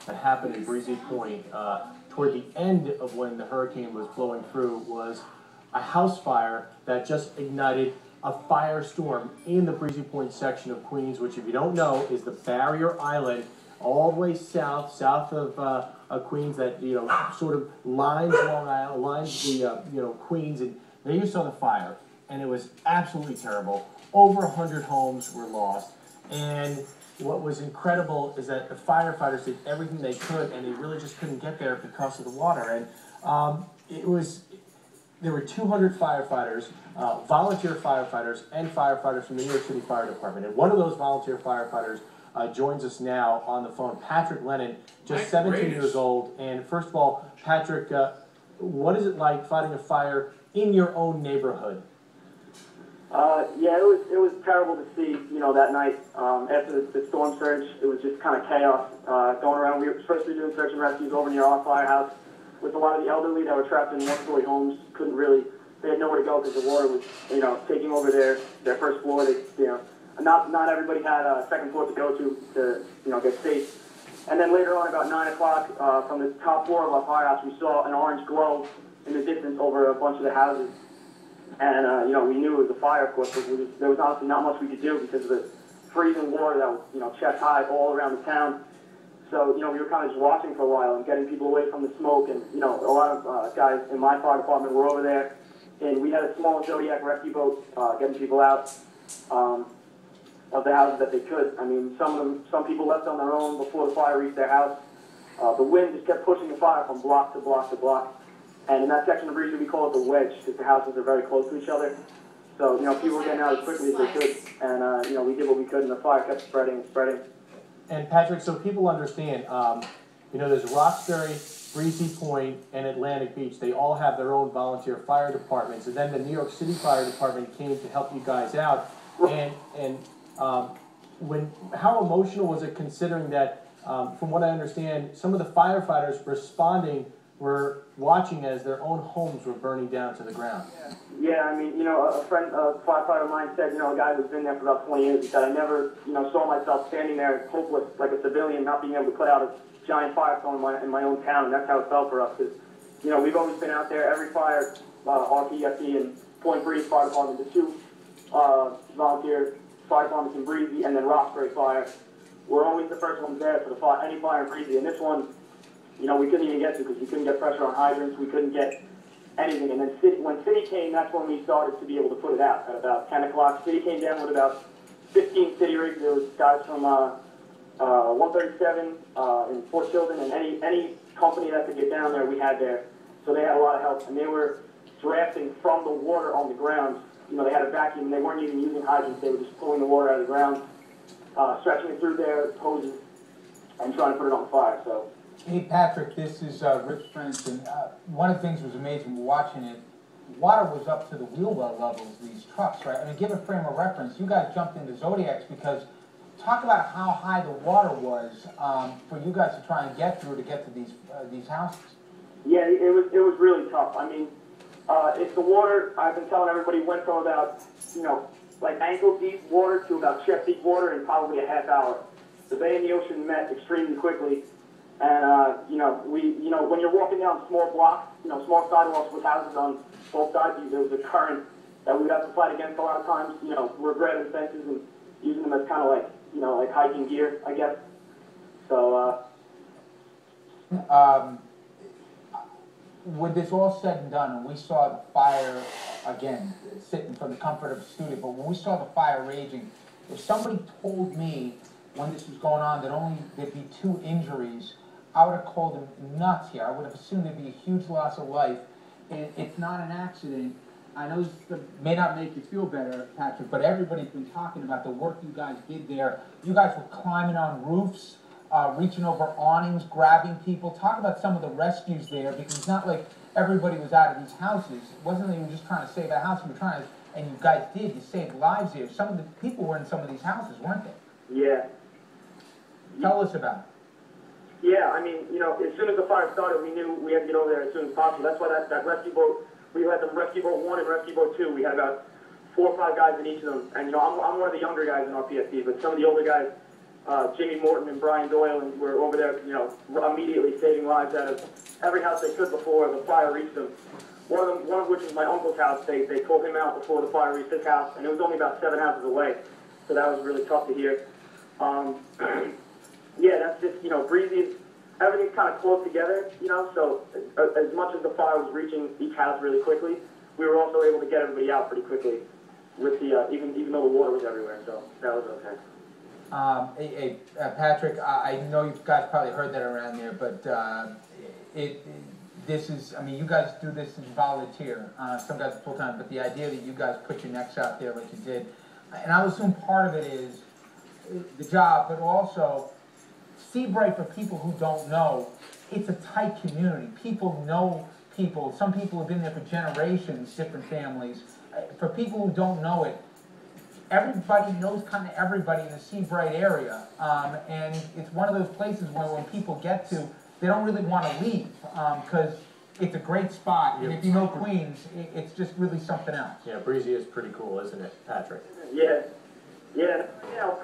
that happened in Breezy Point toward the end of when the hurricane was blowing through was a house fire that just ignited a firestorm in the Breezy Point section of Queens, which, if you don't know, is the barrier island all the way south of Queens, that sort of lines Long Island, lines the Queens, and there you saw the fire, and it was absolutely terrible. Over 100 homes were lost, and what was incredible is that the firefighters did everything they could, and they really just couldn't get there because of the water. And there were 200 firefighters, volunteer firefighters, and firefighters from the New York City Fire Department. And one of those volunteer firefighters joins us now on the phone, Patrick Lennon, just 17 years old. And first of all, Patrick, what is it like fighting a fire in your own neighborhood? Yeah, it was terrible to see, that night. After the storm surge, it was just kind of chaos going around. We were supposed to be doing search and rescues over near our firehouse with a lot of the elderly that were trapped in one-story homes. They had nowhere to go because the water was, taking over their first floor. Not everybody had a second floor to go to get safe. And then later on, about 9 o'clock, from the top floor of our firehouse, we saw an orange glow in the distance over a bunch of the houses. And, we knew it was a fire, of course, but there was honestly not much we could do because of the freezing water that was, chest high all around the town. So, we were kind of just watching for a while and getting people away from the smoke. And, a lot of guys in my fire department were over there. And we had a small Zodiac rescue boat getting people out of the houses that they could. I mean, some people left on their own before the fire reached their house. The wind just kept pushing the fire from block to block to block. And in that section of Breezy, we call it the wedge, because the houses are very close to each other. So, people were getting out as quickly as they could. And, we did what we could, and the fire kept spreading and spreading. And, Patrick, so people understand, there's Roxbury, Breezy Point, and Atlantic Beach. They all have their own volunteer fire departments. And then the New York City Fire Department came to help you guys out. And how emotional was it, considering that, from what I understand, some of the firefighters responding were watching as their own homes were burning down to the ground? Yeah, I mean, a firefighter of mine said, a guy who's been there for about 20 years, he said, I never, saw myself standing there hopeless like a civilian, not being able to put out a giant firestorm in my own town, and that's how it felt for us, because, we've always been out there, every fire, RPFD and Point Breeze Fire Department, the two volunteer fire departments in Breezy, and then Roxbury Fire, we're always the first ones there for any fire in Breezy, and this one, we couldn't even get to because we couldn't get pressure on hydrants, we couldn't get anything. And then when City came, that's when we started to be able to put it out. At about 10 o'clock, City came down with about 15 city rigs. There was guys from 137 in Fort Chilton, and any company that could get down there, we had there. So they had a lot of help, and they were drafting from the water on the ground. They had a vacuum, and they weren't even using hydrants. They were just pulling the water out of the ground, stretching it through their hoses, and trying to put it on fire. So. Hey, Patrick, this is Rich Prince, and one of the things that was amazing watching it, water was up to the wheel well levels of these trucks, right? I mean, give a frame of reference. You guys jumped into Zodiacs because talk about how high the water was for you guys to try and get through to get to these houses. Yeah, it was really tough. I mean, it's the water, I've been telling everybody, went from about, like ankle-deep water to about chest-deep water in probably a half hour. The bay and the ocean met extremely quickly. And, when you're walking down small blocks, small sidewalks with houses on both sides, there was a current that we would have to fight against a lot of times. We're grabbing fences and using them as kind of like, like hiking gear, I guess. So, when this all said and done, and we saw the fire, again, sitting from the comfort of the studio, but when we saw the fire raging, if somebody told me when this was going on that only there'd be 2 injuries, I would have called them nuts here. I would have assumed there'd be a huge loss of life. It's not an accident. I know this may not make you feel better, Patrick, but everybody's been talking about the work you guys did there. You guys were climbing on roofs, reaching over awnings, grabbing people. Talk about some of the rescues there, because it's not like everybody was out of these houses. It wasn't like you were just trying to save a house. You were trying to, and you guys did. You saved lives here. Some of the people were in some of these houses, weren't they? Yeah. Tell us about it. Yeah, I mean, as soon as the fire started, we knew we had to get over there as soon as possible. That's why that rescue boat, we had the rescue boat 1 and rescue boat 2. We had about 4 or 5 guys in each of them. And, I'm one of the younger guys in our PFD, but some of the older guys Jimmy Morton and Brian Doyle, and were over there, you know, immediately saving lives out of every house they could before the fire reached them. One of which was my uncle's house. They pulled him out before the fire reached his house, and it was only about 7 houses away. So that was really tough to hear. Yeah, that's just, you know, Breezy, everything's kind of close together, you know, so as much as the fire was reaching each house really quickly, we were also able to get everybody out pretty quickly with the, even though the water was everywhere, so that was okay. Patrick, I know you guys probably heard that around there, but this is, I mean, you guys do this as volunteer. Some guys full-time, but the idea that you guys put your necks out there like you did, and I would assume part of it is the job, but also Seabright, for people who don't know, it's a tight community. People know people. Some people have been there for generations, different families. For people who don't know it, everybody knows kind of everybody in the Seabright area, and it's one of those places where when people get to, they don't really want to leave because it's a great spot, and if you know Queens, it's just really something else. Yeah, Breezy is pretty cool, isn't it, Patrick? Yeah, yeah, you know.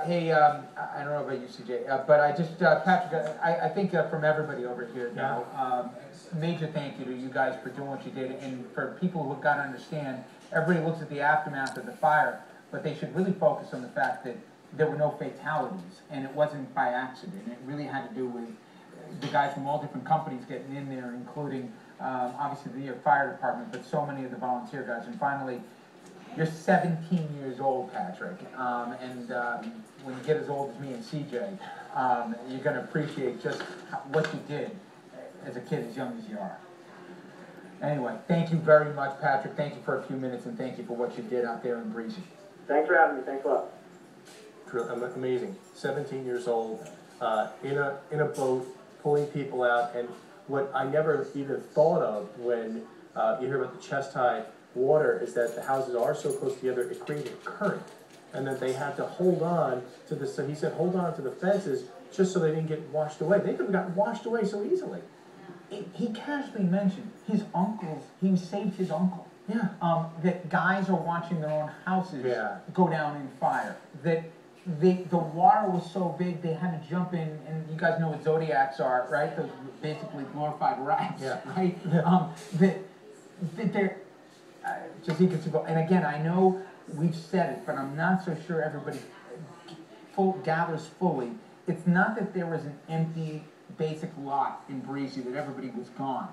Hey, I don't know about you, CJ, but I just, Patrick, I think from everybody over here now, major thank you to you guys for doing what you did, and for people who've got to understand, everybody looks at the aftermath of the fire, but they should really focus on the fact that there were no fatalities, and it wasn't by accident. It really had to do with the guys from all different companies getting in there, including, obviously, the New York Fire Department, but so many of the volunteer guys, and finally, you're 17 years old, Patrick, and when you get as old as me and CJ, you're going to appreciate just what you did as a kid as young as you are. Anyway, thank you very much, Patrick. Thank you for a few minutes, and thank you for what you did out there in Breezy. Thanks for having me. Thanks a lot. Amazing. 17 years old, in a boat, pulling people out, and what I never even thought of when you hear about the chest-high water is that the houses are so close together, it created a current, and that they had to hold on to the, so he said, hold on to the fences just so they didn't get washed away. They could have gotten washed away so easily. He casually mentioned his uncles, he saved his uncle. Yeah. That guys are watching their own houses go down in fire. That the water was so big they had to jump in, and you guys know what Zodiacs are, right? Those basically glorified rats, right? That they're just inconceivable. And again, I know we've said it, but I'm not so sure everybody gathers fully. It's not that there was an empty basic lot in Breezy that everybody was gone.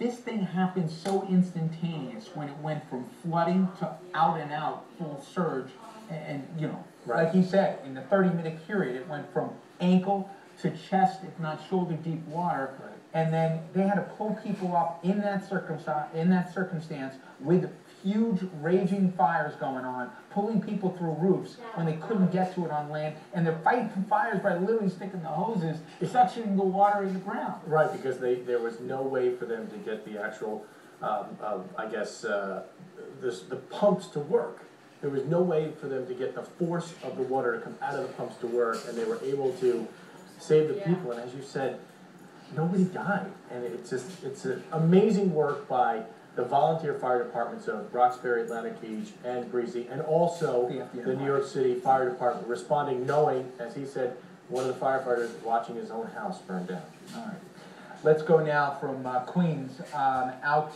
This thing happened so instantaneous when it went from flooding to out and out full surge, and you know, like he said, in the 30-minute period, it went from ankle to chest, if not shoulder deep water. And then they had to pull people up in that circumstance with huge raging fires going on, pulling people through roofs when they couldn't get to it on land, and they're fighting fires by literally sticking the hoses, suctioning the water in the ground. Right, because there was no way for them to get the actual, I guess, the pumps to work. There was no way for them to get the force of the water to come out of the pumps to work, and they were able to save the people. And as you said, nobody died, and it's amazing work by the volunteer fire departments of Roxbury, Atlantic Beach, and Breezy, and also the New York City Fire Department responding, knowing, as he said, one of the firefighters watching his own house burn down. All right. Let's go now from Queens out